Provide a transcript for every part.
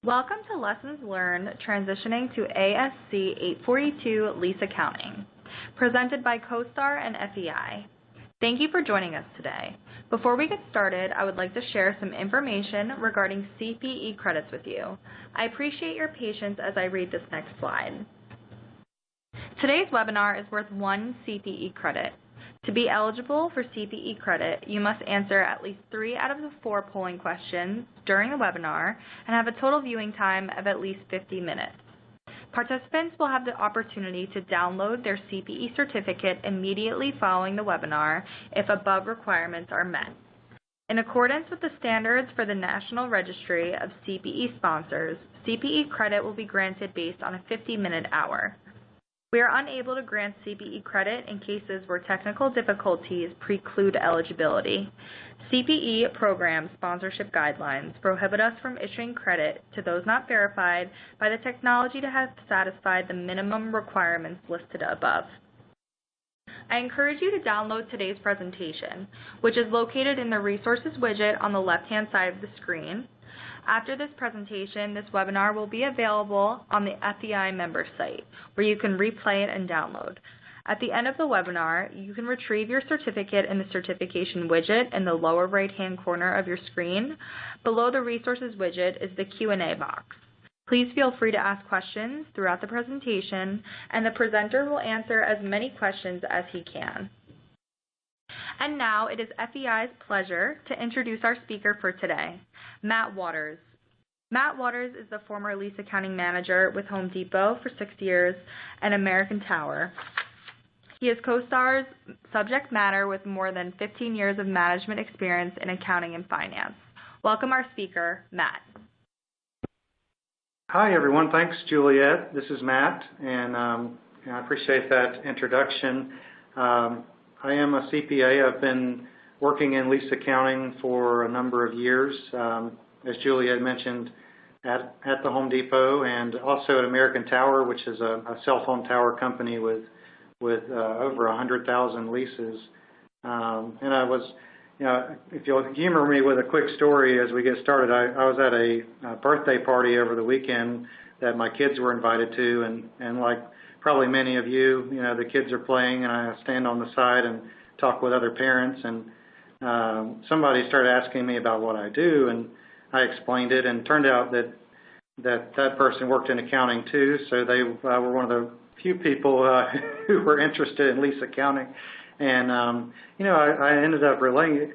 Welcome to Lessons Learned Transitioning to ASC 842 Lease Accounting, presented by CoStar and FEI. Thank you for joining us today. Before we get started, I would like to share some information regarding CPE credits with you. I appreciate your patience as I read this next slide. Today's webinar is worth 1 CPE credit. To be eligible for CPE credit, you must answer at least 3 out of the 4 polling questions during the webinar and have a total viewing time of at least 50 minutes. Participants will have the opportunity to download their CPE certificate immediately following the webinar if above requirements are met. In accordance with the standards for the National Registry of CPE Sponsors, CPE credit will be granted based on a 50-minute hour. We are unable to grant CPE credit in cases where technical difficulties preclude eligibility. CPE program sponsorship guidelines prohibit us from issuing credit to those not verified by the technology to have satisfied the minimum requirements listed above. I encourage you to download today's presentation, which is located in the Resources widget on the left-hand side of the screen. After this presentation, this webinar will be available on the FEI member site, where you can replay it and download. At the end of the webinar, you can retrieve your certificate in the certification widget in the lower right-hand corner of your screen. Below the Resources widget is the Q&A box. Please feel free to ask questions throughout the presentation, and the presenter will answer as many questions as he can. And now it is FEI's pleasure to introduce our speaker for today, Matt Waters. Matt Waters is the former lease accounting manager with Home Depot for 6 years and American Tower. He is CoStar's subject matter with more than 15 years of management experience in accounting and finance. Welcome our speaker, Matt. Hi everyone, thanks Juliet. This is Matt, and I appreciate that introduction. I am a CPA. I've been working in lease accounting for a number of years, as Juliet mentioned, at the Home Depot and also at American Tower, which is a cell phone tower company with over 100,000 leases. And I was, if you'll humor me with a quick story as we get started, I was at a birthday party over the weekend that my kids were invited to, and like probably many of you, the kids are playing, and I stand on the side and talk with other parents, and somebody started asking me about what I do, and I explained it, and it turned out that person worked in accounting too, so they were one of the few people who were interested in lease accounting, and I ended up relaying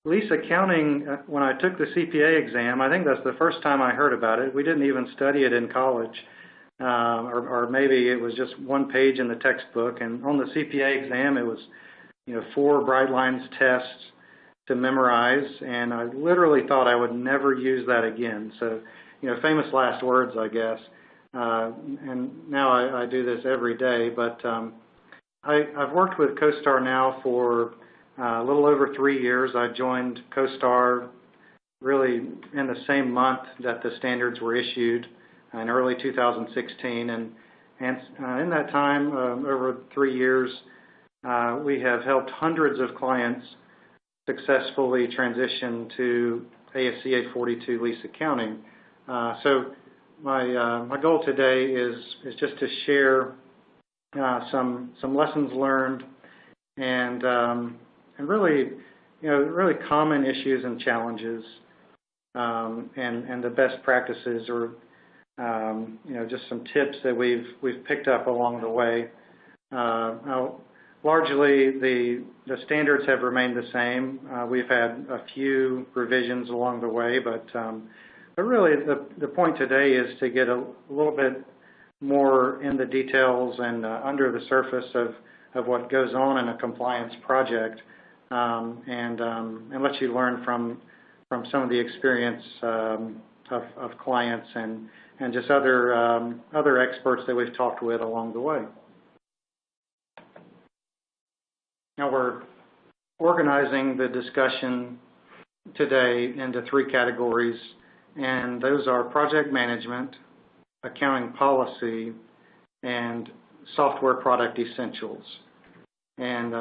lease accounting. When I took the CPA exam, I think that's the first time I heard about it. We didn't even study it in college. Or maybe it was just one page in the textbook, and on the CPA exam it was 4 bright lines tests to memorize, and I literally thought I would never use that again. So famous last words, I guess. And now I do this every day, but I've worked with CoStar now for a little over 3 years. I joined CoStar really in the same month that the standards were issued, in early 2016, and in that time, over 3 years, we have helped hundreds of clients successfully transition to ASC 842 lease accounting. So my goal today is just to share some lessons learned and really really common issues and challenges, and the best practices, or just some tips that we've picked up along the way. Now, largely, the standards have remained the same. We've had a few revisions along the way, but really the point today is to get a little bit more in the details and under the surface of what goes on in a compliance project, and let you learn from some of the experience of clients and just other experts that we've talked with along the way. Now we're organizing the discussion today into 3 categories, and those are project management, accounting policy, and software product essentials. And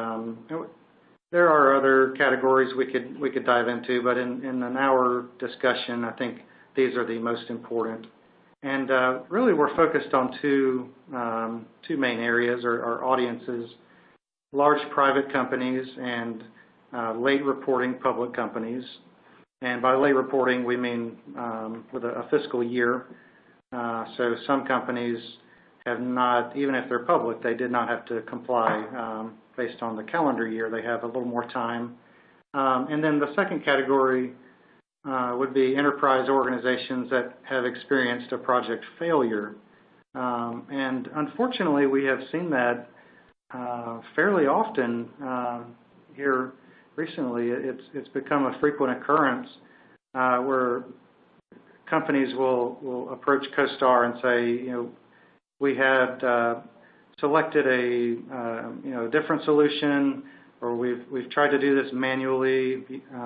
there are other categories we could dive into, but in an hour discussion, I think these are the most important. And really we're focused on two main areas, or audiences: large private companies and late reporting public companies. And by late reporting, we mean with a fiscal year. So some companies have not, even if they're public, they did not have to comply based on the calendar year. They have a little more time. And then the second category would be enterprise organizations that have experienced a project failure. And unfortunately, we have seen that fairly often here recently. It's become a frequent occurrence where companies will approach CoStar and say, we had selected a different solution, or we've tried to do this manually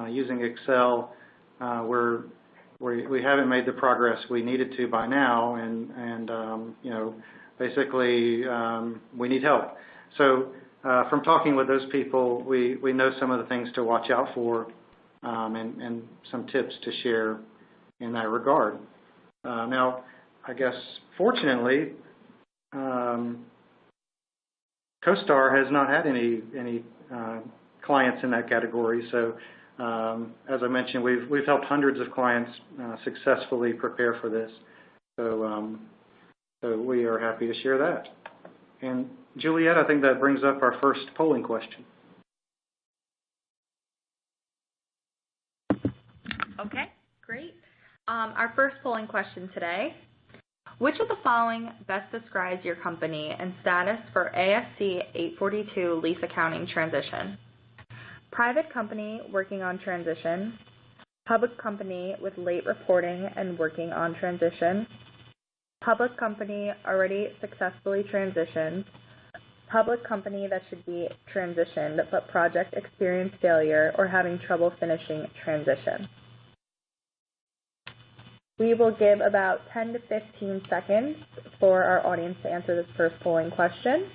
using Excel, where we haven't made the progress we needed to by now, and basically we need help. So from talking with those people, we know some of the things to watch out for, and some tips to share in that regard. Now, I guess fortunately, CoStar has not had any clients in that category. So as I mentioned, we've helped hundreds of clients successfully prepare for this. So we are happy to share that. And Juliet, I think that brings up our first polling question. Okay, great. Our first polling question today: which of the following best describes your company and status for ASC 842 lease accounting transition? Private company working on transition, public company with late reporting and working on transition, public company already successfully transitioned, public company that should be transitioned but project experienced failure or having trouble finishing transition. We will give about 10 to 15 seconds for our audience to answer this first polling question.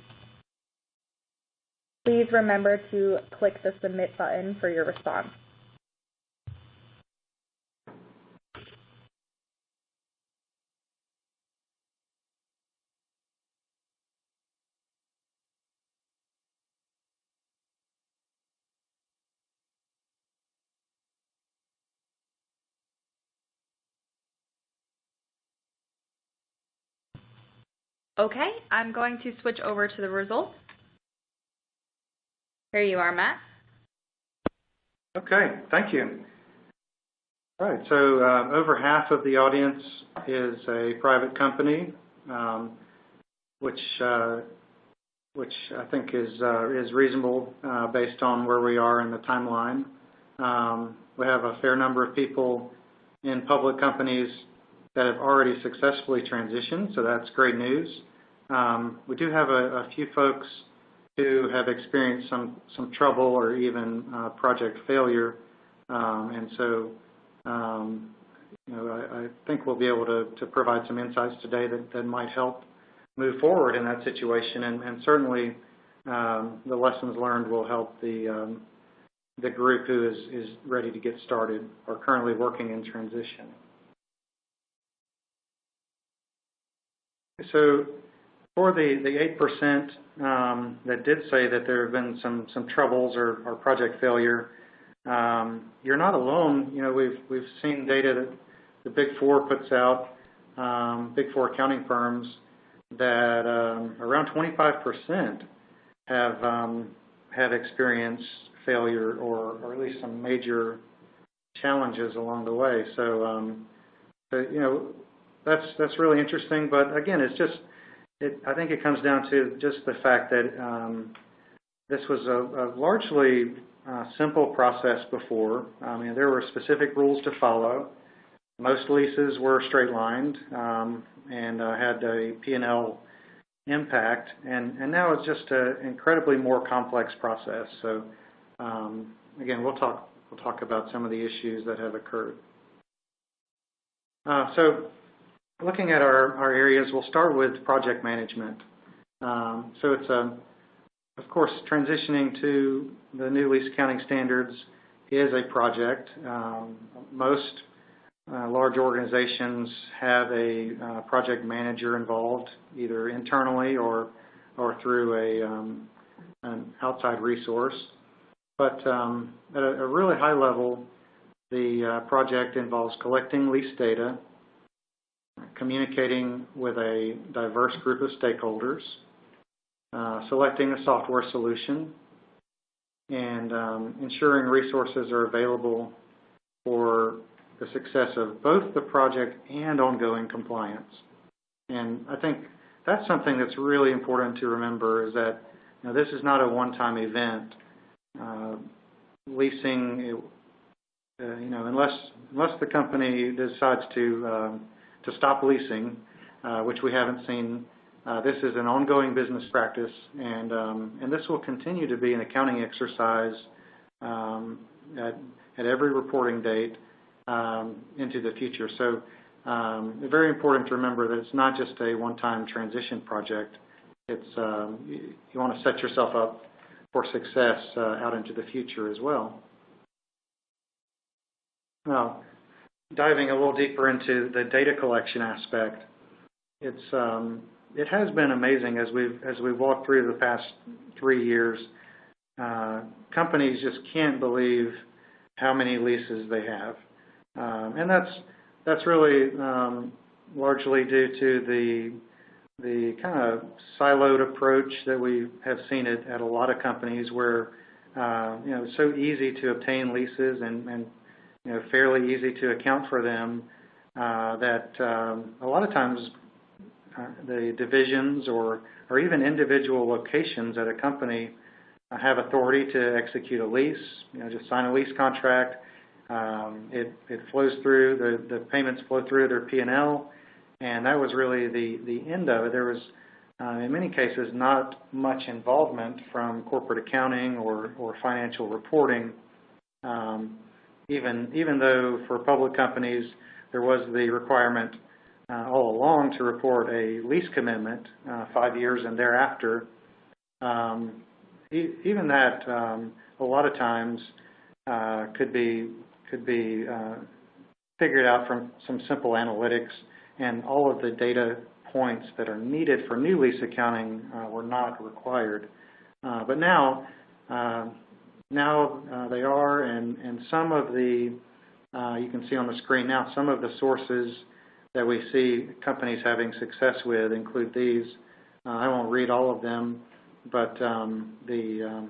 Please remember to click the submit button for your response. Okay, I'm going to switch over to the results. Here you are, Matt. Okay, thank you. All right, so over half of the audience is a private company, which I think is reasonable based on where we are in the timeline. We have a fair number of people in public companies that have already successfully transitioned, so that's great news. We do have a few folks who have experienced some trouble or even project failure, and so I think we'll be able to provide some insights today that might help move forward in that situation, and certainly the lessons learned will help the group who is ready to get started or currently working in transition. So for the 8% that did say that there have been some troubles or project failure, you're not alone. We've seen data that the Big Four puts out, Big Four accounting firms, that around 25% have experienced failure or at least some major challenges along the way. So that's really interesting. But again, I think it comes down to just the fact that this was a largely simple process before. I mean, there were specific rules to follow. Most leases were straight-lined and had a P&L impact, and now it's just an incredibly more complex process. So again, we'll talk about some of the issues that have occurred. So looking at our areas, we'll start with project management. So it's of course, transitioning to the new lease accounting standards is a project. Most large organizations have a project manager involved, either internally or through an outside resource. But at a really high level, the project involves collecting lease data, communicating with a diverse group of stakeholders, selecting a software solution, and ensuring resources are available for the success of both the project and ongoing compliance. And I think that's something that's really important to remember, is that this is not a one-time event. Leasing, unless the company decides to stop leasing, which we haven't seen, this is an ongoing business practice, and this will continue to be an accounting exercise at every reporting date into the future. So it's very important to remember that it's not just a one-time transition project. It's you want to set yourself up for success out into the future as well. Now, diving a little deeper into the data collection aspect, it has been amazing as we've walked through the past 3 years. Companies just can't believe how many leases they have, and that's really largely due to the kind of siloed approach that we have seen at a lot of companies, where it's so easy to obtain leases and fairly easy to account for them, that a lot of times the divisions or even individual locations at a company have authority to execute a lease, just sign a lease contract. It flows through, the payments flow through their P&L, and that was really the end of it. There was, in many cases, not much involvement from corporate accounting or financial reporting, even though for public companies there was the requirement all along to report a lease commitment 5 years and thereafter. Even that, a lot of times, could be figured out from some simple analytics, and all of the data points that are needed for new lease accounting were not required. But now they are, and some of the, you can see on the screen now, some of the sources that we see companies having success with include these. I won't read all of them, but the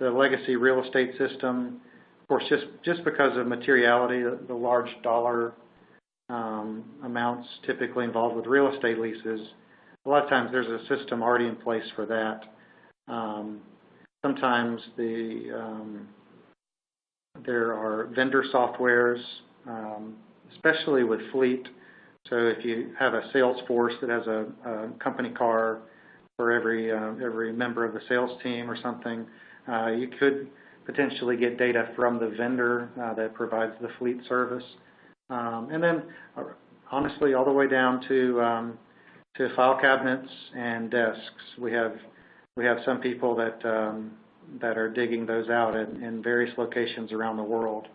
legacy real estate system, of course, just because of materiality, the large dollar amounts typically involved with real estate leases, a lot of times there's a system already in place for that. Sometimes there are vendor softwares, especially with fleet. So if you have a sales force that has a company car for every member of the sales team or something, you could potentially get data from the vendor that provides the fleet service. And then, honestly, all the way down to file cabinets and desks. We have some people that are digging those out in various locations around the world.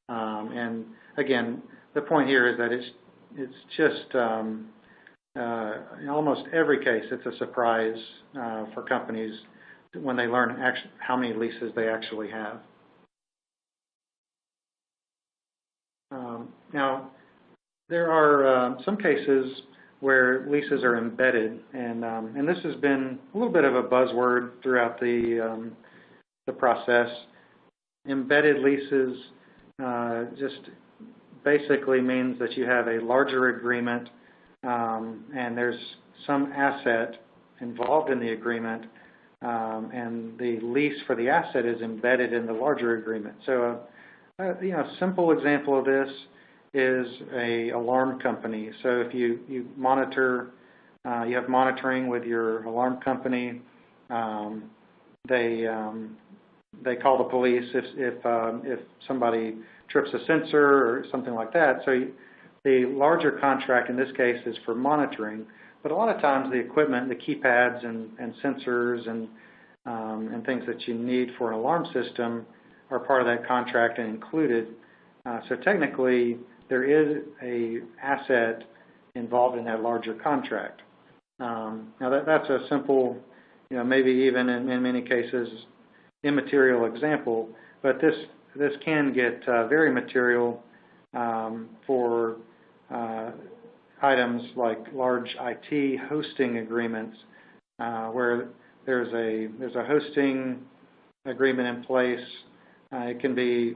And again, the point here is that it's just in almost every case, it's a surprise for companies when they learn how many leases they actually have. Now, there are some cases where leases are embedded, and this has been a little bit of a buzzword throughout the process. Embedded leases just basically means that you have a larger agreement, and there's some asset involved in the agreement, and the lease for the asset is embedded in the larger agreement. So a simple example of this is a alarm company. So if you monitor, you have monitoring with your alarm company, they call the police if somebody trips a sensor or something like that. So the larger contract in this case is for monitoring, but a lot of times the equipment, the keypads and sensors and things that you need for an alarm system are part of that contract and included. So technically, there is a asset involved in that larger contract. Now that's a simple, maybe even in many cases immaterial example, but this can get very material for items like large IT hosting agreements, where there's a hosting agreement in place. It can be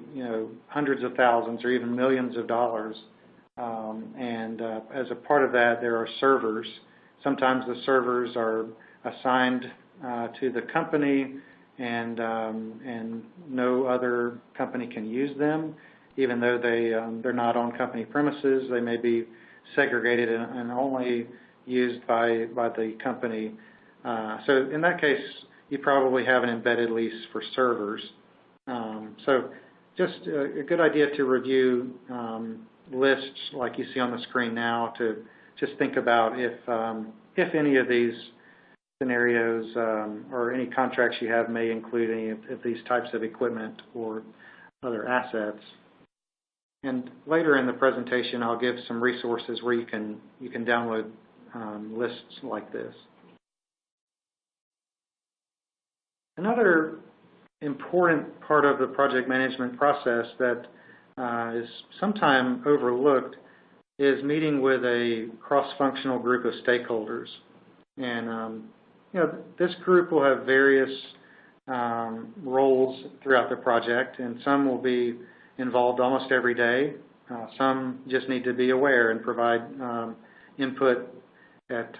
hundreds of thousands or even millions of dollars, and as a part of that, there are servers. Sometimes the servers are assigned to the company, and no other company can use them, even though they're not on company premises. They may be segregated and only used by the company. So in that case, you probably have an embedded lease for servers. So just a good idea to review lists like you see on the screen now, to just think about if any of these scenarios or any contracts you have may include any of these types of equipment or other assets. And later in the presentation, I'll give some resources where you can download lists like this. Another important part of the project management process that is sometimes overlooked is meeting with a cross-functional group of stakeholders. And this group will have various roles throughout the project, and some will be involved almost every day. Some just need to be aware and provide input at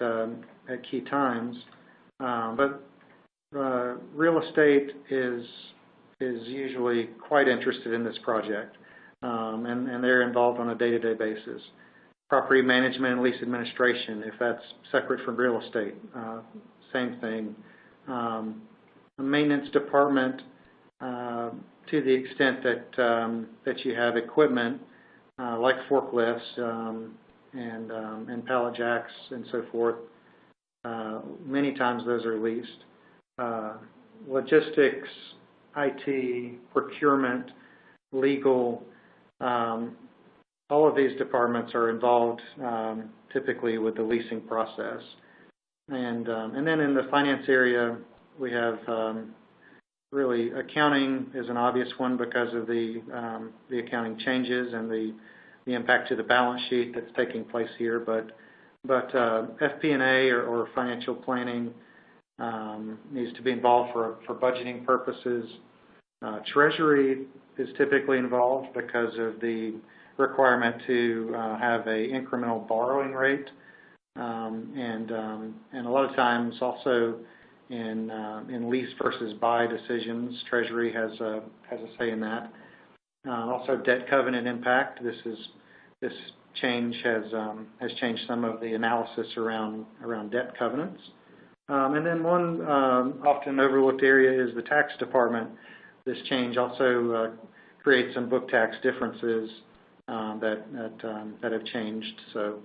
key times. But real estate is usually quite interested in this project, and they're involved on a day-to-day basis. Property management and lease administration, if that's separate from real estate, same thing. The maintenance department, to the extent that you have equipment like forklifts and pallet jacks and so forth, many times those are leased. Logistics, IT, procurement, legal, all of these departments are involved typically with the leasing process. And then in the finance area, we have really accounting is an obvious one because of the accounting changes and the impact to the balance sheet that's taking place here. But FP&A or financial planning needs to be involved for budgeting purposes. Treasury is typically involved because of the requirement to have a incremental borrowing rate, and a lot of times also in lease versus buy decisions, Treasury has a say in that. Also, debt covenant impact. This change has changed some of the analysis around debt covenants. And then one often overlooked area is the tax department. This change also creates some book tax differences that have changed. So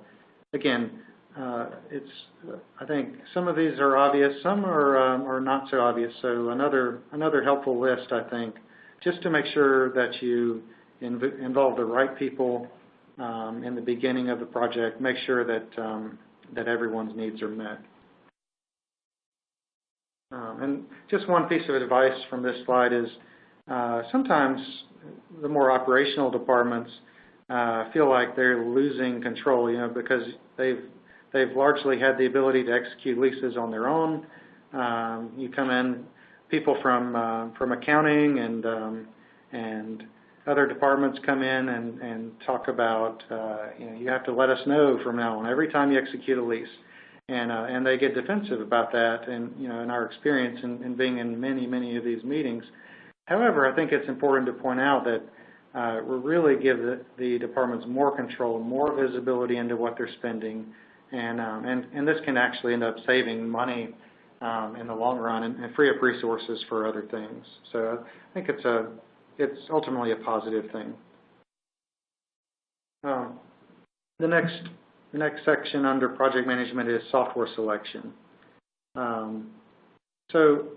again, I think some of these are obvious, some are not so obvious. So another helpful list, I think, just to make sure that you involve the right people in the beginning of the project. Make sure that everyone's needs are met. And just one piece of advice from this slide is sometimes the more operational departments feel like they're losing control, because they've largely had the ability to execute leases on their own. You come in, people from accounting and other departments come in and talk about, you have to let us know from now on every time you execute a lease. And they get defensive about that, and in our experience in being in many of these meetings. However, I think it's important to point out that we really give the departments more control, more visibility into what they're spending, and this can actually end up saving money in the long run and free up resources for other things. So I think it's ultimately a positive thing. The next section under project management is software selection. So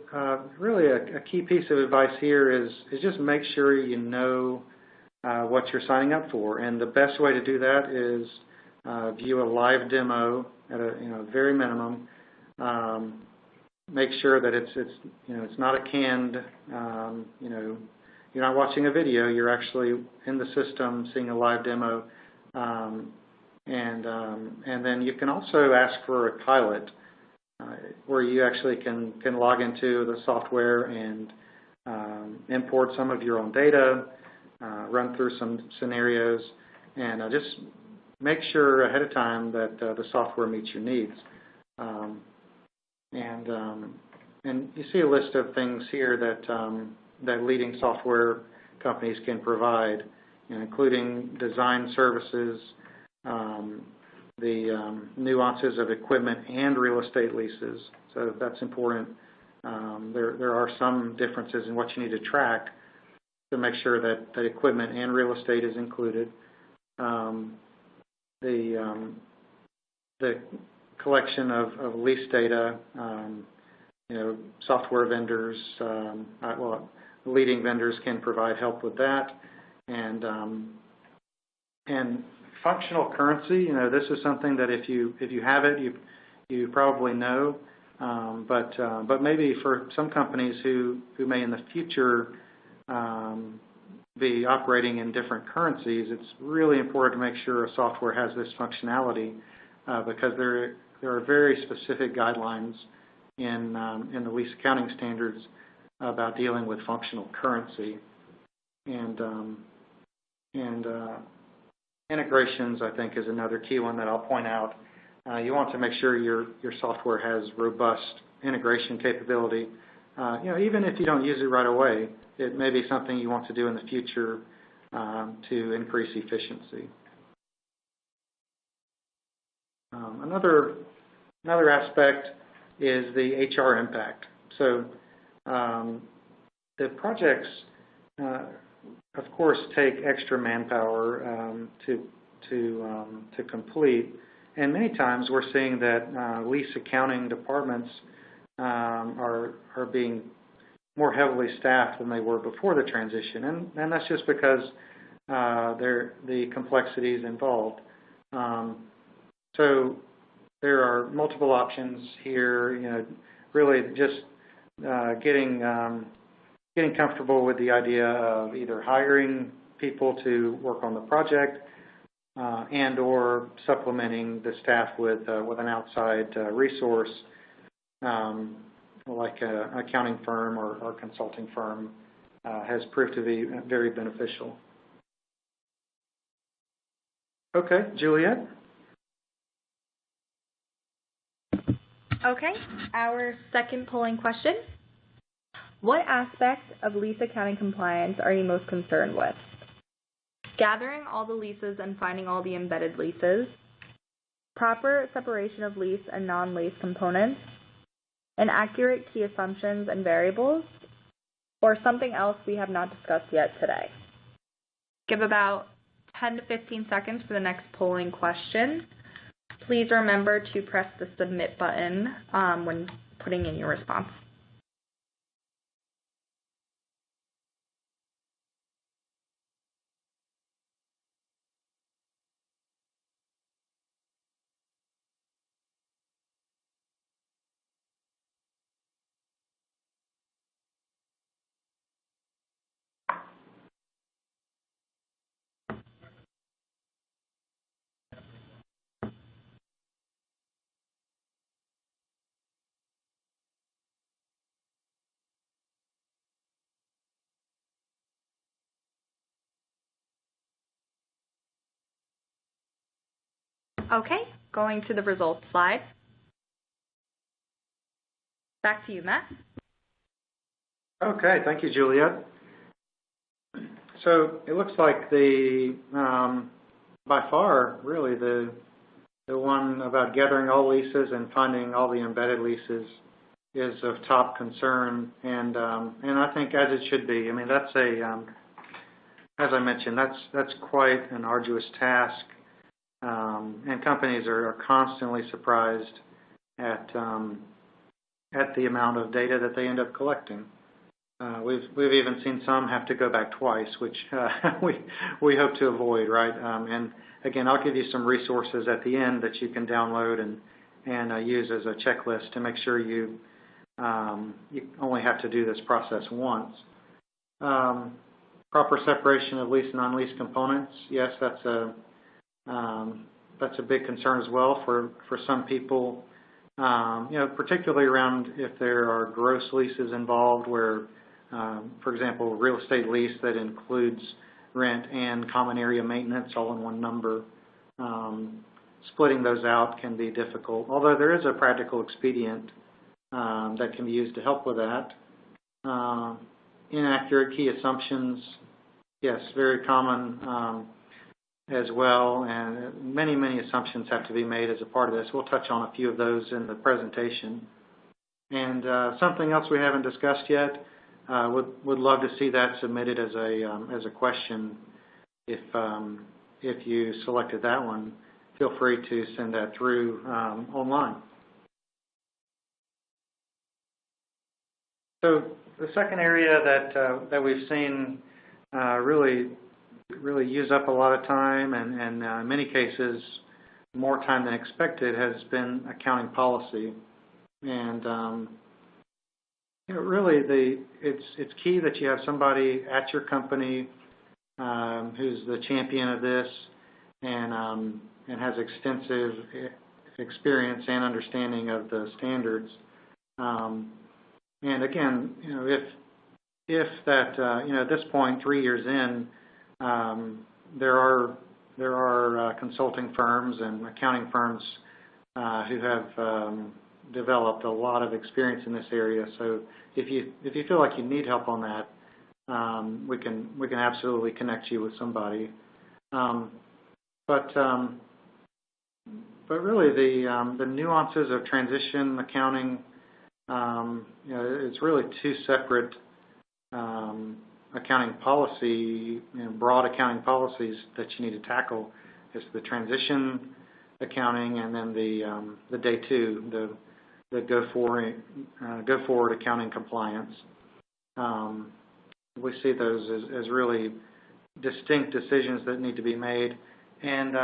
really a key piece of advice here is just make sure you know what you're signing up for. And the best way to do that is view a live demo at a very minimum. Make sure that it's not a canned, you're not watching a video. You're actually in the system seeing a live demo. And then you can also ask for a pilot where you actually can log into the software and import some of your own data, run through some scenarios, and just make sure ahead of time that the software meets your needs. And you see a list of things here that leading software companies can provide, including design services, the nuances of equipment and real estate leases. So that's important. There are some differences in what you need to track to make sure that equipment and real estate is included. The collection of lease data, software vendors, leading vendors can provide help with that, and functional currency. This is something that if you have it, you probably know, but maybe for some companies who may in the future be operating in different currencies, it's really important to make sure a software has this functionality because there are very specific guidelines in the lease accounting standards about dealing with functional currency, and integrations, I think, is another key one that I'll point out. You want to make sure your software has robust integration capability. Even if you don't use it right away, it may be something you want to do in the future to increase efficiency. Another aspect is the HR impact. So the projects, of course, take extra manpower to complete, and many times we're seeing that lease accounting departments are being more heavily staffed than they were before the transition, and that's just because the complexities involved. So there are multiple options here. Really just getting comfortable with the idea of either hiring people to work on the project and or supplementing the staff with an outside resource like an accounting firm or consulting firm has proved to be very beneficial. Okay, Juliet? Okay, our second polling question. What aspects of lease accounting compliance are you most concerned with? Gathering all the leases and finding all the embedded leases, proper separation of lease and non-lease components, inaccurate key assumptions and variables, or something else we have not discussed yet today. Give about 10 to 15 seconds for the next polling question. Please remember to press the submit button when putting in your response. Okay, going to the results slide. Back to you, Matt. Okay, thank you, Juliet. So it looks like by far, really, the one about gathering all leases and finding all the embedded leases is of top concern, and I think as it should be. I mean, that's as I mentioned, that's quite an arduous task. And companies are constantly surprised at the amount of data that they end up collecting. We've even seen some have to go back twice, which we hope to avoid, right? And again, I'll give you some resources at the end that you can download and use as a checklist to make sure you only have to do this process once. Proper separation of lease and non-lease components. Yes, that's a big concern as well for some people. Particularly around if there are gross leases involved where, for example, a real estate lease that includes rent and common area maintenance all in one number. Splitting those out can be difficult, although there is a practical expedient that can be used to help with that. Inaccurate key assumptions, yes, very common as well, and many assumptions have to be made as a part of this. We'll touch on a few of those in the presentation. And something else we haven't discussed yet, would love to see that submitted as a question. If you selected that one, feel free to send that through online. So the second area that we've seen really use up a lot of time and in many cases more time than expected has been accounting policy. And really it's key that you have somebody at your company who's the champion of this and has extensive experience and understanding of the standards. And again, if that at this point, 3 years in, there are consulting firms and accounting firms who have developed a lot of experience in this area. So if you feel like you need help on that, we can absolutely connect you with somebody. But really the nuances of transition accounting, it's really two separate accounting policy, broad accouning policies that you need to tackle. It's the transition accounting and then the day two, the go forward accounting compliance. We see those as really distinct decisions that need to be made, and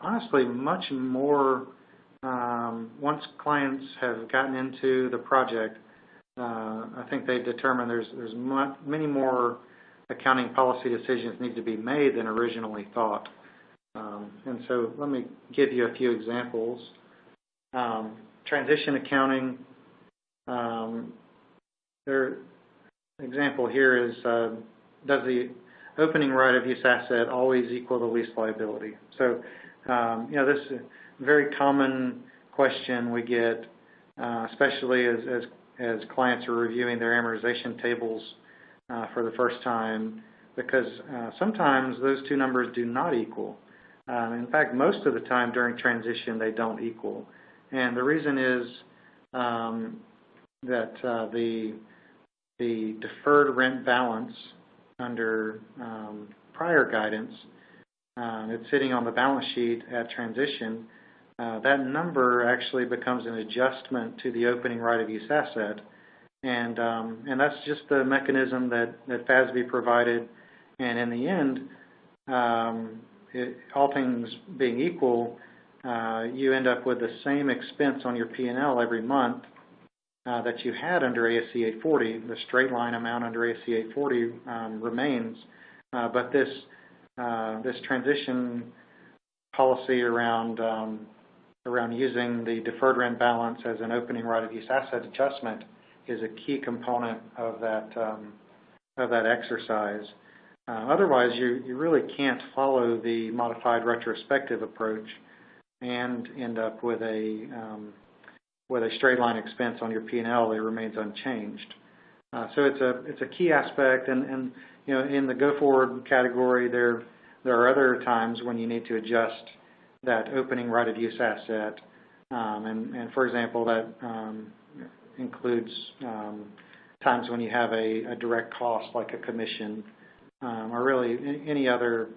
honestly, much more once clients have gotten into the project. I think they've determined there's many more accounting policy decisions need to be made than originally thought. And so let me give you a few examples. Transition accounting, their example here is, does the opening right of use asset always equal the lease liability? So, this is a very common question we get, especially as clients are reviewing their amortization tables for the first time, because sometimes those two numbers do not equal. In fact, most of the time during transition, they don't equal. And the reason is that the deferred rent balance under prior guidance, it's sitting on the balance sheet at transition. That number actually becomes an adjustment to the opening right of use asset, and that's just the mechanism that FASB provided. And in the end, all things being equal, you end up with the same expense on your P&L every month that you had under ASC 840. The straight line amount under ASC 840 remains, but this transition policy around using the deferred rent balance as an opening right of use asset adjustment is a key component of that exercise. Otherwise, you really can't follow the modified retrospective approach and end up with a straight line expense on your P&L that remains unchanged. So it's a key aspect, and in the go forward category, there are other times when you need to adjust that opening right of use asset, and for example, that includes times when you have a direct cost like a commission, or really any other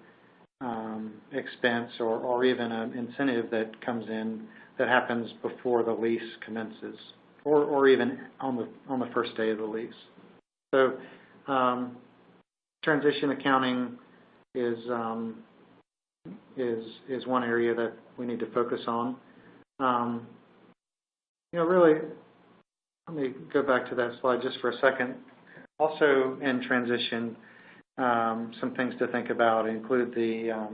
expense or even an incentive that comes in that happens before the lease commences, or even on the first day of the lease. So transition accounting is one area that we need to focus on. Really, let me go back to that slide just for a second. Also in transition, some things to think about include the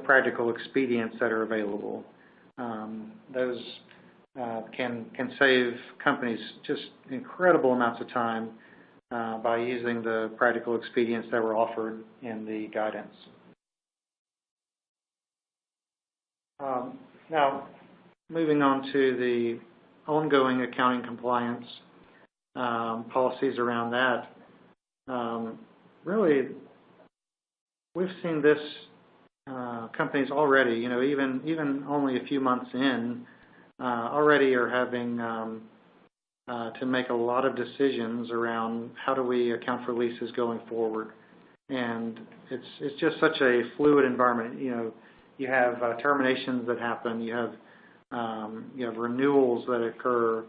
practical expedients that are available. Those can save companies just incredible amounts of time by using the practical expedients that were offered in the guidance. Now, moving on to the ongoing accounting compliance policies around that. Really, we've seen this companies already, even only a few months in, already are having to make a lot of decisions around how do we account for leases going forward. And it's just such a fluid environment. You have terminations that happen. You have renewals that occur,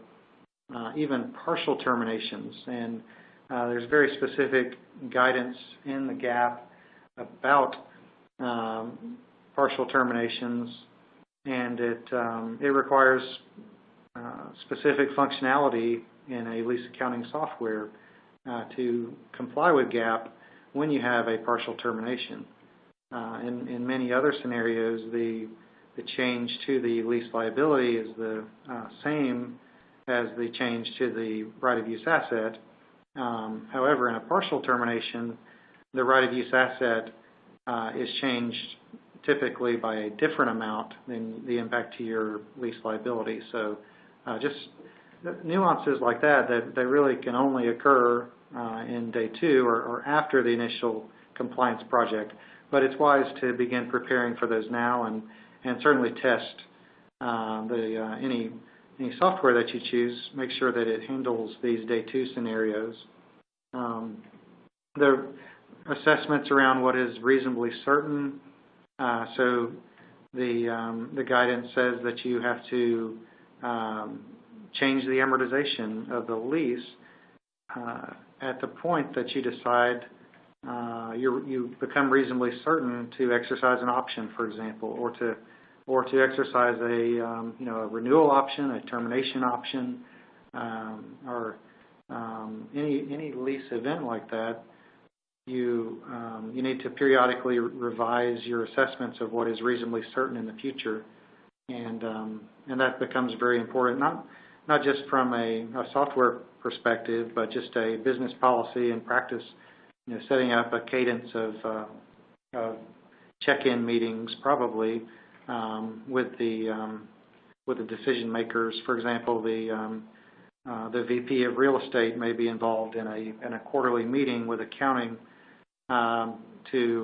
even partial terminations. And there's very specific guidance in the GAAP about partial terminations, and it requires specific functionality in a lease accounting software to comply with GAAP when you have a partial termination. In many other scenarios, the change to the lease liability is the same as the change to the right-of-use asset. However, in a partial termination, the right-of-use asset is changed typically by a different amount than the impact to your lease liability. So just nuances like that really can only occur in day two or after the initial compliance project. But it's wise to begin preparing for those now and certainly test any software that you choose. Make sure that it handles these day two scenarios. The assessments around what is reasonably certain. So the guidance says that you have to change the amortization of the lease at the point that you decide you become reasonably certain to exercise an option, for example, or to exercise a renewal option, a termination option, or any lease event like that. You need to periodically revise your assessments of what is reasonably certain in the future, and that becomes very important. Not just from a software perspective, but just a business policy and practice. Setting up a cadence of check-in meetings, probably with the decision makers. For example, the VP of real estate may be involved in a quarterly meeting with accounting to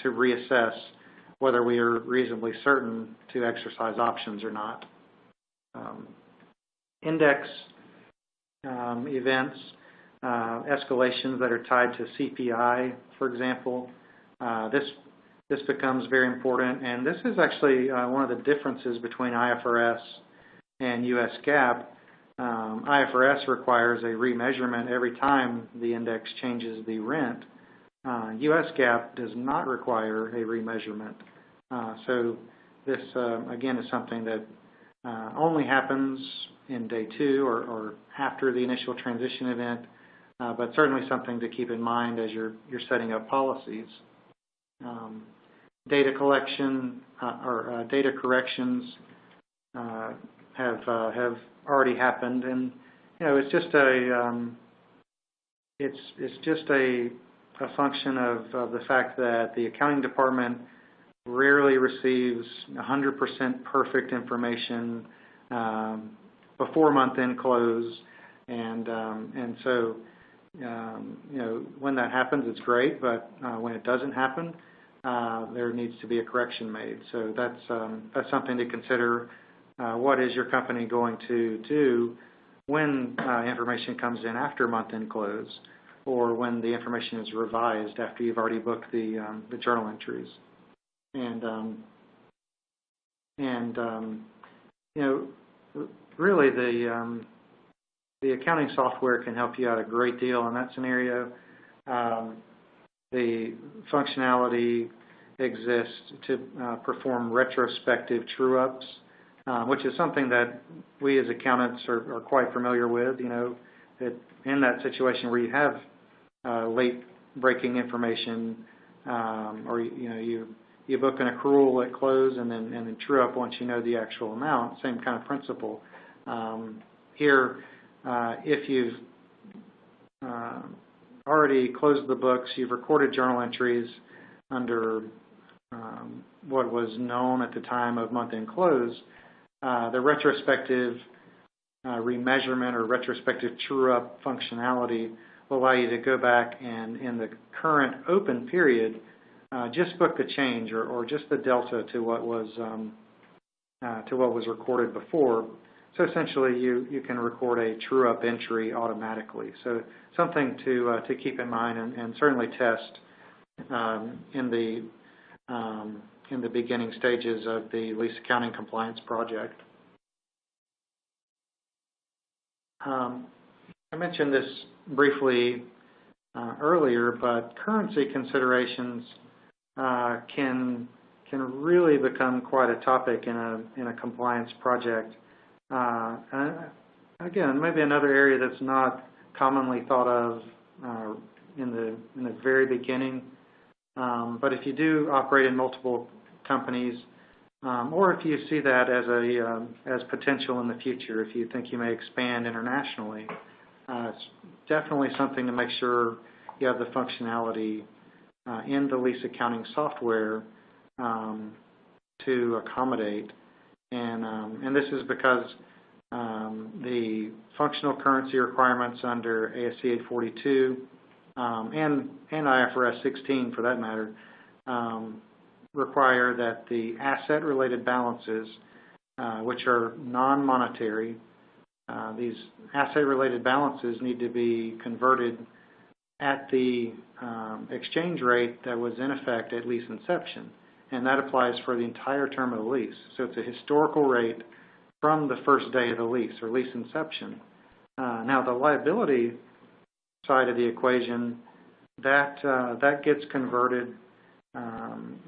reassess whether we are reasonably certain to exercise options or not. Index events, escalations that are tied to CPI, for example, this becomes very important, and this is actually one of the differences between IFRS and U.S. GAAP. IFRS requires a remeasurement every time the index changes the rent. U.S. GAAP does not require a remeasurement. So this, again, is something that only happens in day two or after the initial transition event, but certainly something to keep in mind as you're setting up policies. Data collection or data corrections have already happened, and it's just a function of the fact that the accounting department rarely receives 100% perfect information before month-end close, and so when that happens, it's great, but when it doesn't happen, there needs to be a correction made. So that's something to consider. What is your company going to do when information comes in after month-end close, or when the information is revised after you've already booked the journal entries? And really the accounting software can help you out a great deal in that scenario. The functionality exists to perform retrospective true-ups, which is something that we as accountants are quite familiar with. You know, that in that situation where you have late breaking information, or you book an accrual at close and then true up once you know the actual amount. Same kind of principle. Here, if you've already closed the books, you've recorded journal entries under what was known at the time of month-end close, the retrospective remeasurement or retrospective true-up functionality will allow you to go back and in the current open period just book the change or just the delta to what was recorded before. So essentially, you can record a true-up entry automatically. So something to keep in mind and certainly test in the beginning stages of the lease accounting compliance project. I mentioned this briefly earlier, but currency considerations can really become quite a topic in a compliance project. Again, maybe another area that's not commonly thought of in the very beginning. But if you do operate in multiple companies, or if you see that as potential in the future, if you think you may expand internationally, it's definitely something to make sure you have the functionality in the lease accounting software to accommodate. And this is because the functional currency requirements under ASC 842 and IFRS 16, for that matter, require that the asset-related balances, which are non-monetary, these asset-related balances need to be converted at the exchange rate that was in effect at lease inception. And that applies for the entire term of the lease. So it's a historical rate from the first day of the lease or lease inception. Now, the liability side of the equation, that gets converted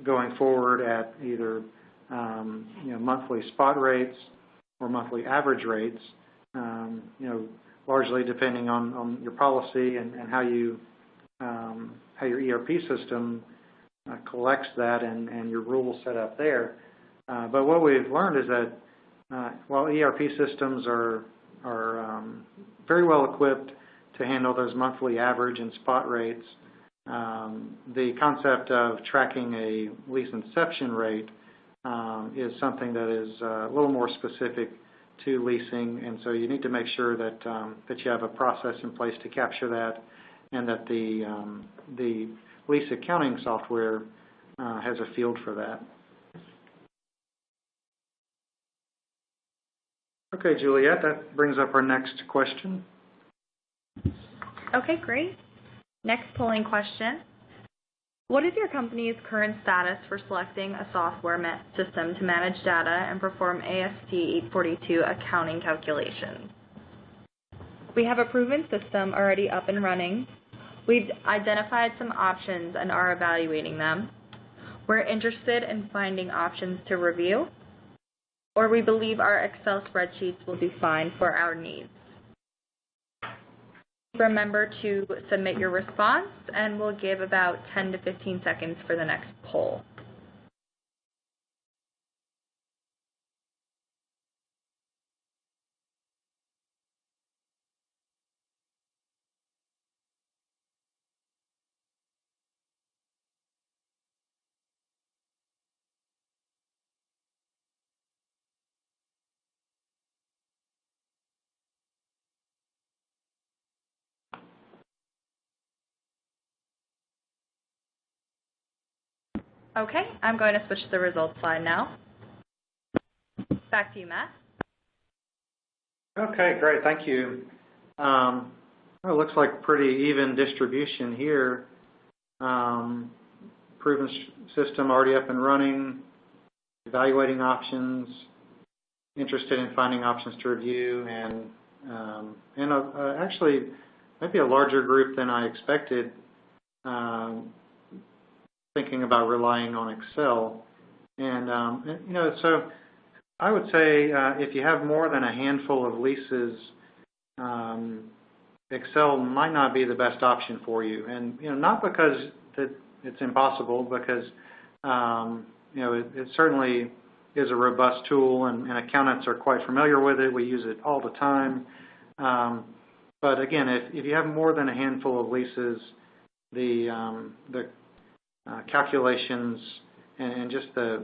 going forward at either monthly spot rates or monthly average rates, largely depending on your policy and how your ERP system collects that and your rules set up there. But what we've learned is that while ERP systems are very well equipped to handle those monthly average and spot rates, the concept of tracking a lease inception rate is something that is a little more specific to leasing, and so you need to make sure that you have a process in place to capture that, and that the lease accounting software has a field for that. Okay, Juliet, that brings up our next question. Okay, great. Next polling question. What is your company's current status for selecting a software system to manage data and perform ASC 842 accounting calculations? We have a proven system already up and running. We've identified some options and are evaluating them. We're interested in finding options to review, or we believe our Excel spreadsheets will do fine for our needs. Remember to submit your response, and we'll give about 10 to 15 seconds for the next poll. Okay, I'm going to switch to the results slide now. Back to you, Matt. Okay, great. Thank you. Well, it looks like pretty even distribution here. Proven system already up and running, evaluating options, interested in finding options to review, and and actually maybe a larger group than I expected, thinking about relying on Excel. And so I would say if you have more than a handful of leases, Excel might not be the best option for you. And not because it's impossible, because it certainly is a robust tool, and accountants are quite familiar with it. We use it all the time. But again, if you have more than a handful of leases, the calculations and just the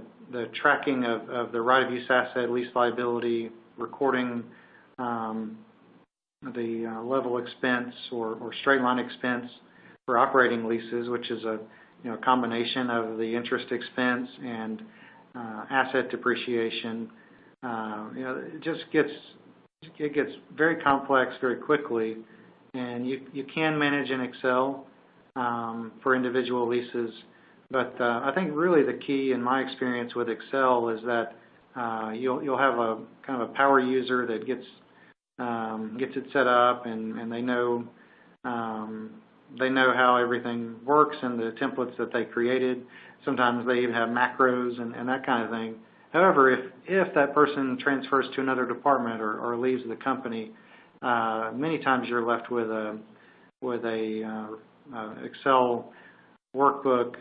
tracking of the right of use asset, lease liability, recording the level expense or straight line expense for operating leases, which is a combination of the interest expense and asset depreciation. It just gets very complex very quickly, and you can manage in Excel for individual leases. But I think really the key in my experience with Excel is that you'll have a kind of a power user that gets it set up, and they know how everything works and the templates that they created. Sometimes they even have macros and that kind of thing. However, if that person transfers to another department or leaves the company, many times you're left with a Excel workbook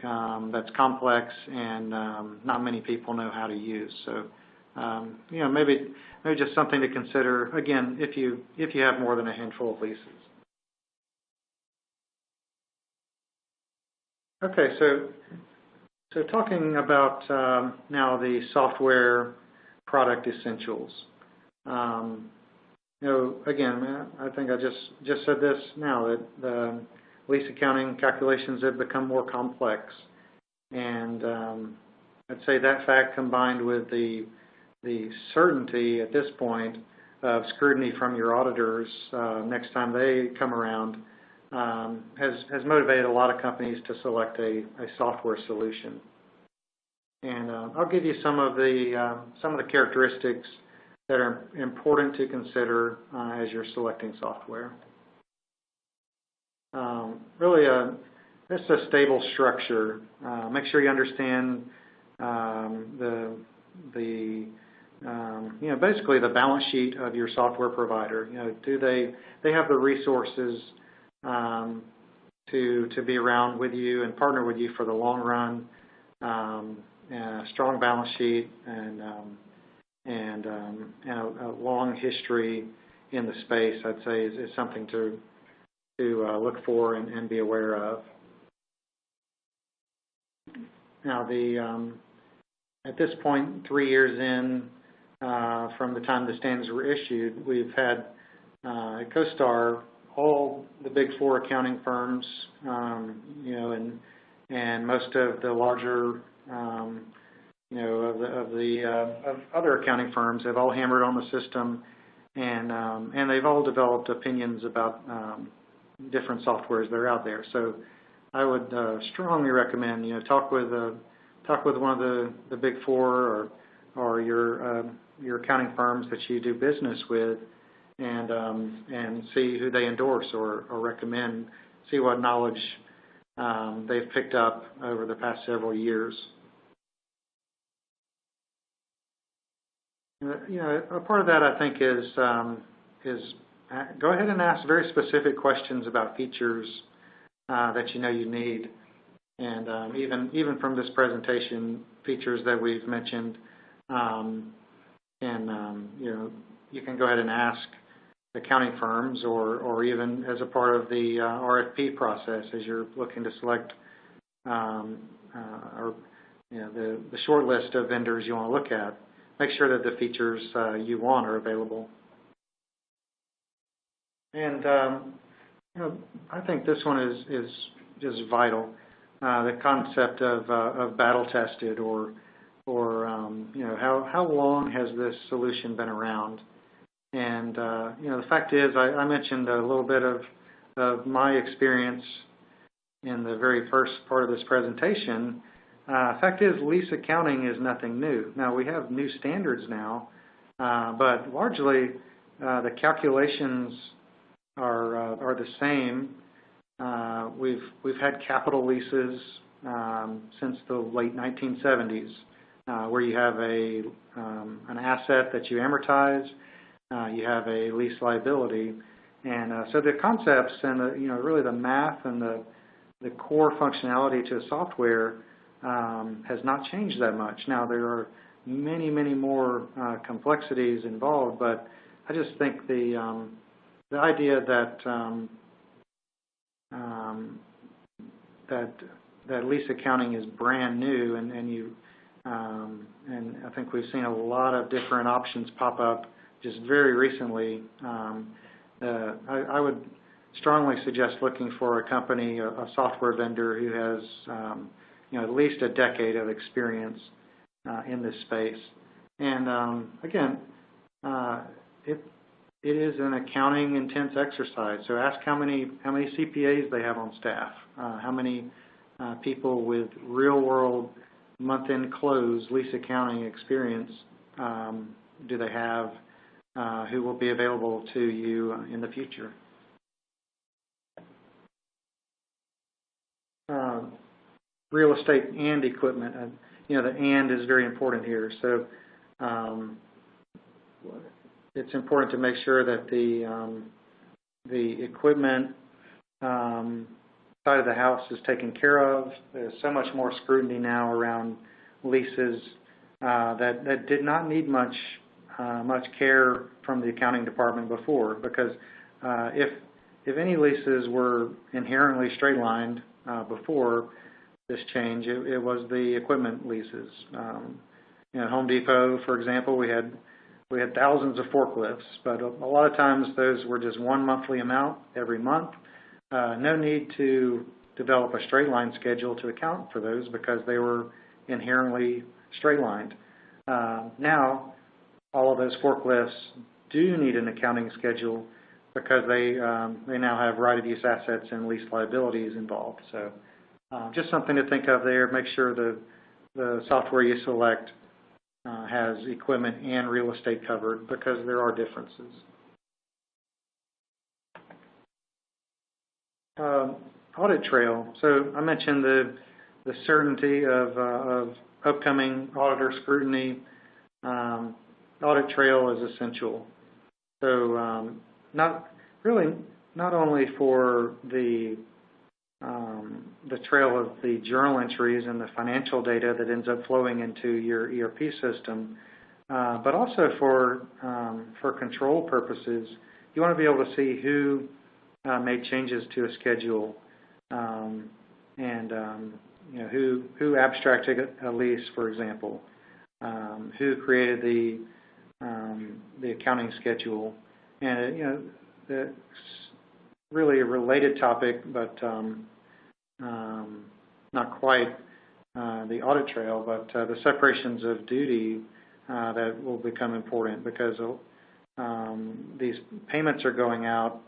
that's complex and not many people know how to use. So maybe just something to consider, again, if you have more than a handful of leases. Okay, so talking about now the software product essentials. Again, I think I just said this now, that the lease accounting calculations have become more complex, and I'd say that fact, combined with the certainty at this point of scrutiny from your auditors next time they come around, has motivated a lot of companies to select a software solution. And I'll give you some of the characteristics that are important to consider as you're selecting software. Really, it's a stable structure. Make sure you understand basically the balance sheet of your software provider. Do they have the resources to be around with you and partner with you for the long run? A strong balance sheet and a long history in the space, I'd say, is something to look for and be aware of. Now, at this point, 3 years in from the time the standards were issued, we've had at CoStar all the big four accounting firms, and most of the larger, of other accounting firms have all hammered on the system, and they've all developed opinions about different softwares that are out there. So I would strongly recommend talk with one of the big four or your accounting firms that you do business with, and see who they endorse or recommend. See what knowledge they've picked up over the past several years. A part of that, I think, is go ahead and ask very specific questions about features that you need, and even from this presentation, features that we've mentioned, you can go ahead and ask accounting firms, or even as a part of the RFP process as you're looking to select the short list of vendors you want to look at. Make sure that the features you want are available. And I think this one is just vital. The concept of battle tested, or how long has this solution been around? And the fact is, I mentioned a little bit of my experience in the very first part of this presentation. Fact is, lease accounting is nothing new. Now, we have new standards now, but largely The calculations are the same. We've had capital leases since the late 1970s, where you have an asset that you amortize, you have a lease liability, and so the concepts and really the math and the core functionality to the software has not changed that much. Now there are many more complexities involved, but I just think the idea that that lease accounting is brand new, and I think we've seen a lot of different options pop up just very recently. I would strongly suggest looking for a company, a software vendor who has at least a decade of experience in this space. And again, it is an accounting intense exercise. So ask how many CPAs they have on staff, how many people with real world month-end close lease accounting experience do they have who will be available to you in the future. Real estate and equipment. The and is very important here. So it's important to make sure that the equipment side of the house is taken care of. There's so much more scrutiny now around leases that did not need much care from the accounting department before, because if any leases were inherently straight-lined before this change, it was the equipment leases. At Home Depot, for example, we had thousands of forklifts, but a lot of times those were just one monthly amount every month. No need to develop a straight-line schedule to account for those because they were inherently straight-lined. Now, all of those forklifts do need an accounting schedule because they now have right-of-use assets and lease liabilities involved. So just something to think of there. Make sure the software you select has equipment and real estate covered, because there are differences. Audit Trail. So I mentioned the certainty of upcoming auditor scrutiny. Audit Trail is essential. So not only for the trail of the journal entries and the financial data that ends up flowing into your ERP system, but also for control purposes. You want to be able to see who made changes to a schedule, and who abstracted a lease, for example, who created the accounting schedule, and that's really a related topic, but not quite the audit trail, but the separations of duty that will become important, because these payments are going out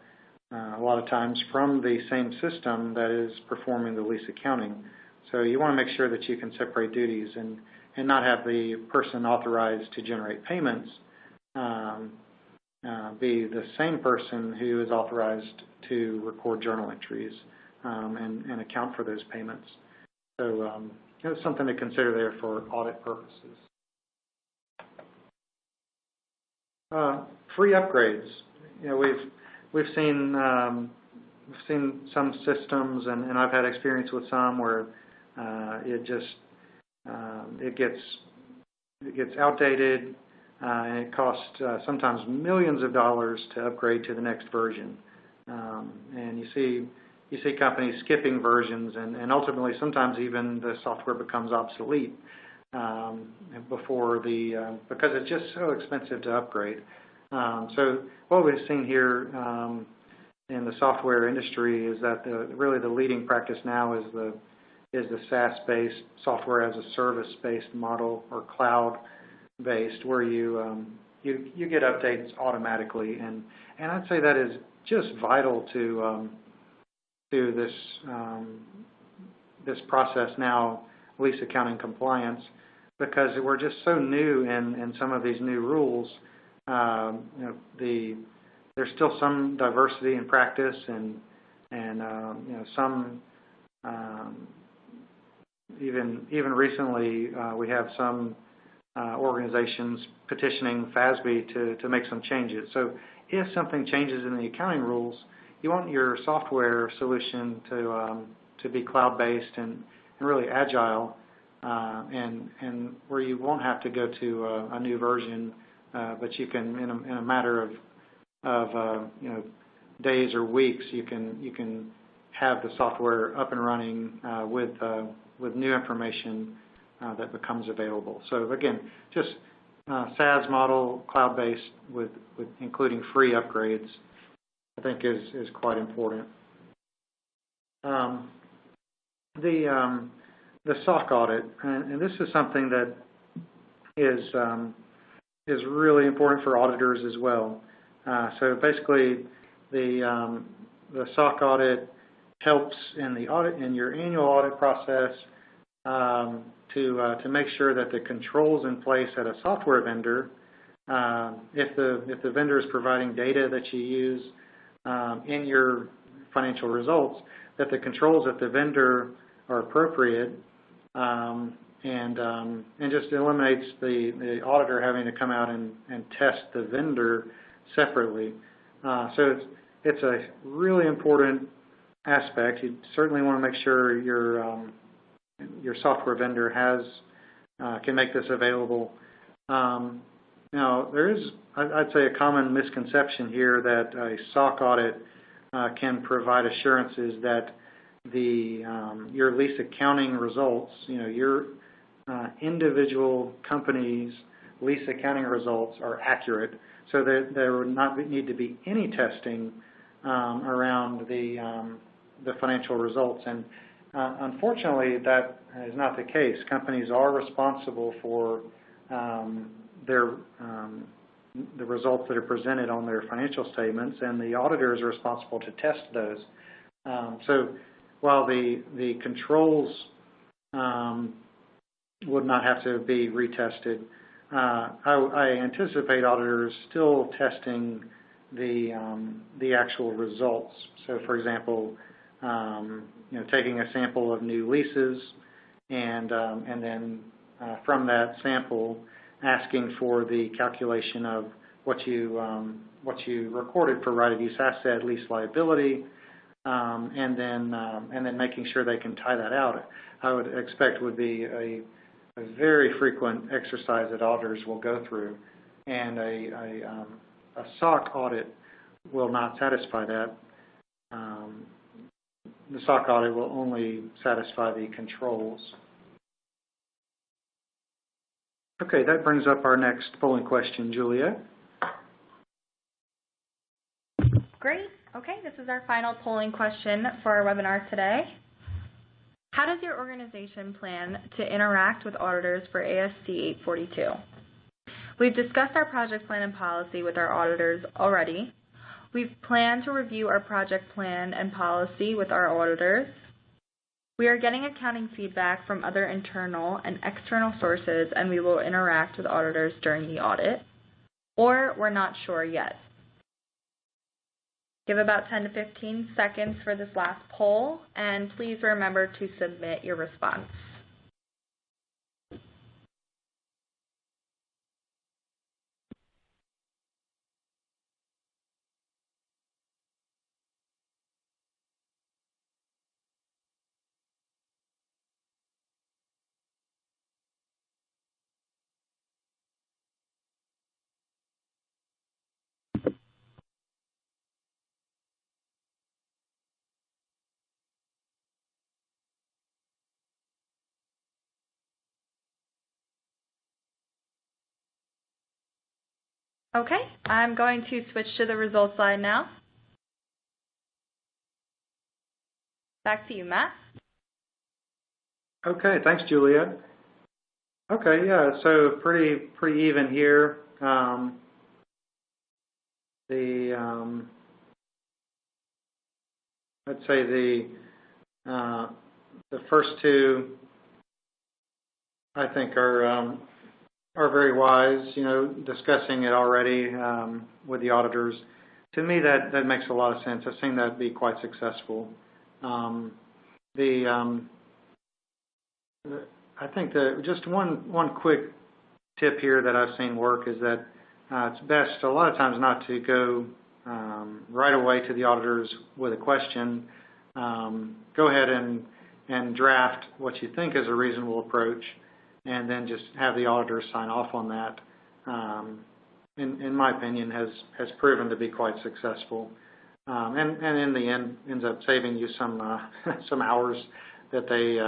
a lot of times from the same system that is performing the lease accounting. So you want to make sure that you can separate duties and not have the person authorized to generate payments be the same person who is authorized to record journal entries and account for those payments. So it's something to consider there for audit purposes. Free upgrades. We've seen some systems, and I've had experience with some where it gets outdated, and it costs sometimes millions of dollars to upgrade to the next version. And you see companies skipping versions, and ultimately sometimes even the software becomes obsolete because it's just so expensive to upgrade. So what we've seen here in the software industry is that really the leading practice now is the SaaS-based, software as a service-based model, or cloud-based, where you get updates automatically, and I'd say that is just vital to this process now, lease accounting compliance, because we're just so new in some of these new rules. there's still some diversity in practice, and some even recently we have some organizations petitioning FASB to make some changes. So if something changes in the accounting rules, you want your software solution to be cloud-based and really agile, and where you won't have to go to a new version, but you can, in a matter of days or weeks, you can have the software up and running with new information that becomes available. So again, just SaaS model, cloud-based, with including free upgrades, I think is quite important. The SOC audit, and this is something that is really important for auditors as well. So basically, the SOC audit helps in your annual audit process to make sure that the controls in place at a software vendor, if the vendor is providing data that you use in your financial results, that the controls at the vendor are appropriate, and just eliminates the auditor having to come out and test the vendor separately. So it's a really important aspect. You certainly want to make sure your software vendor can make this available. Now, there is, I'd say, a common misconception here that a SOC audit can provide assurances that your lease accounting results, your individual company's lease accounting results are accurate, so that there would not need to be any testing around the financial results. And unfortunately, that is not the case. Companies are responsible for the results that are presented on their financial statements, and the auditor is responsible to test those. So while the controls would not have to be retested, I anticipate auditors still testing the actual results. So, for example, taking a sample of new leases, and then from that sample, asking for the calculation of what you recorded for right-of-use asset, lease liability, and then making sure they can tie that out. I would expect would be a very frequent exercise that auditors will go through, and a SOC audit will not satisfy that. The SOC audit will only satisfy the controls. Okay, that brings up our next polling question, Juliet. Great. Okay, this is our final polling question for our webinar today. How does your organization plan to interact with auditors for ASC 842? We've discussed our project plan and policy with our auditors already. We've planned to review our project plan and policy with our auditors. We are getting accounting feedback from other internal and external sources, and we will interact with auditors during the audit. Or we're not sure yet. Give about 10 to 15 seconds for this last poll, and please remember to submit your response. Okay, I'm going to switch to the results slide now. Back to you, Matt. Okay, thanks, Juliet. Okay, yeah, so pretty even here. Let's say the first two, I think, are are very wise, discussing it already with the auditors. To me, that makes a lot of sense. I've seen that be quite successful. I think that just one quick tip here that I've seen work is that it's best a lot of times not to go right away to the auditors with a question. Go ahead and draft what you think is a reasonable approach, and then just have the auditors sign off on that. In my opinion, has proven to be quite successful, and in the end ends up saving you some hours that they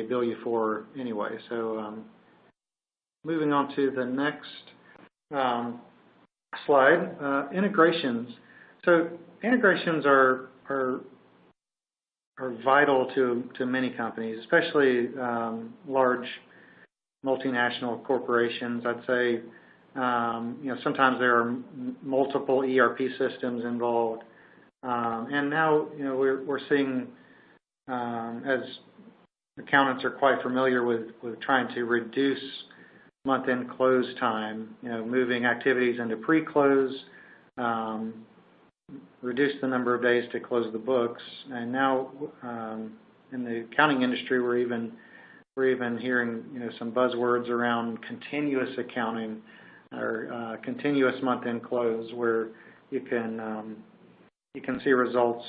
bill you for anyway. So moving on to the next slide, integrations. So integrations are vital to many companies, especially large multinational corporations. I'd say sometimes there are multiple ERP systems involved, and now we're seeing as accountants are quite familiar with trying to reduce month-end close time, moving activities into pre-close, reduce the number of days to close the books. And now in the accounting industry, we're even hearing some buzzwords around continuous accounting or continuous month-end close, where you can see results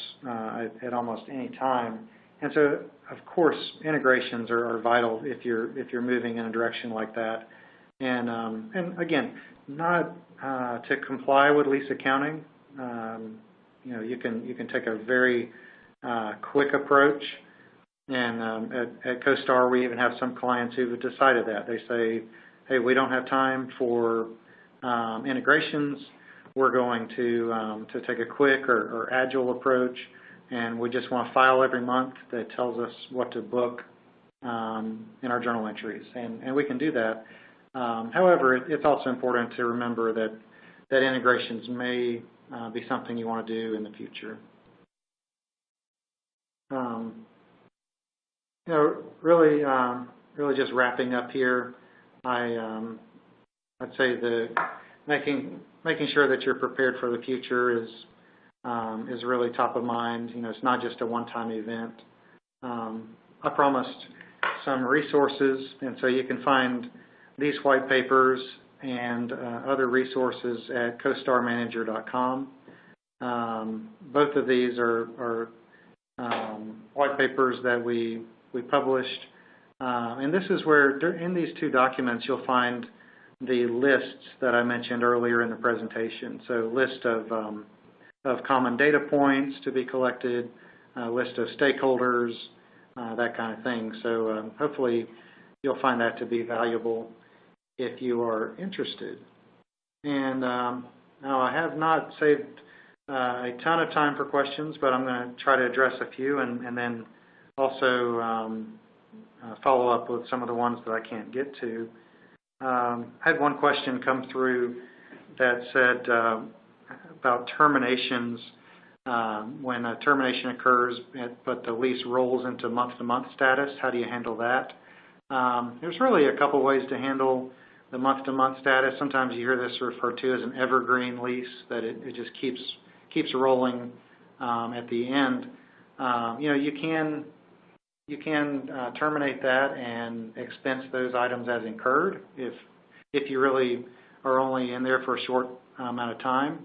at almost any time. And so, of course, integrations are vital if you're moving in a direction like that. And again, not to comply with lease accounting. You can take a very quick approach. And at CoStar, we even have some clients who have decided that. They say, hey, we don't have time for integrations. We're going to take a quick or agile approach, and we just want to file every month that tells us what to book in our journal entries. And we can do that. However, it's also important to remember that integrations may be something you want to do in the future. Really just wrapping up here, I'd say making sure that you're prepared for the future is really top of mind. It's not just a one-time event. I promised some resources, and so you can find these white papers and other resources at CoStarManager.com. Both of these are white papers that we published, and this is where in these two documents you'll find the lists that I mentioned earlier in the presentation. So list of common data points to be collected, a list of stakeholders, that kind of thing. So hopefully you'll find that to be valuable if you are interested. And now I have not saved a ton of time for questions, but I'm going to try to address a few and then also follow up with some of the ones that I can't get to. I had one question come through that said about terminations. When a termination occurs, but the lease rolls into month-to-month status, how do you handle that? There's really a couple ways to handle the month-to-month status. Sometimes you hear this referred to as an evergreen lease, that it just keeps rolling at the end. You can terminate that and expense those items as incurred if you really are only in there for a short amount of time.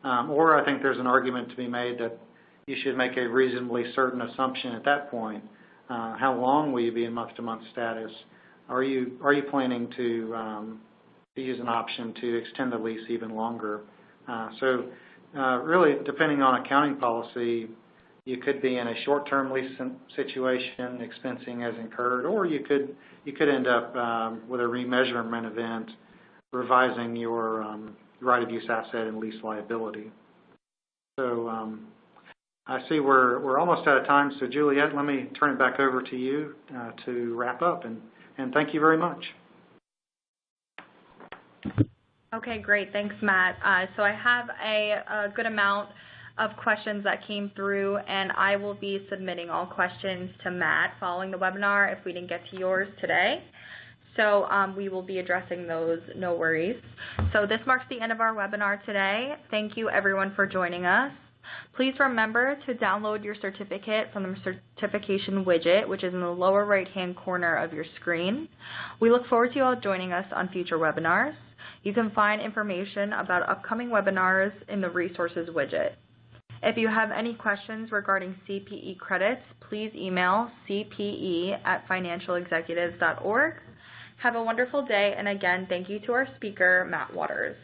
Or I think there's an argument to be made that you should make a reasonably certain assumption at that point. How long will you be in month-to-month status? Are you planning to use an option to extend the lease even longer? So really, depending on accounting policy, you could be in a short-term lease situation, expensing as incurred, or you could end up with a remeasurement event, revising your right-of-use asset and lease liability. So I see we're almost out of time. So Juliet, let me turn it back over to you to wrap up, and thank you very much. Okay, great. Thanks, Matt. So I have a good amount of questions that came through, and I will be submitting all questions to Matt following the webinar if we didn't get to yours today. So we will be addressing those, no worries. So this marks the end of our webinar today. Thank you everyone for joining us. Please remember to download your certificate from the certification widget, which is in the lower right-hand corner of your screen. We look forward to you all joining us on future webinars. You can find information about upcoming webinars in the resources widget. If you have any questions regarding CPE credits, please email cpe@financialexecutives.org. Have a wonderful day, and again, thank you to our speaker, Matt Waters.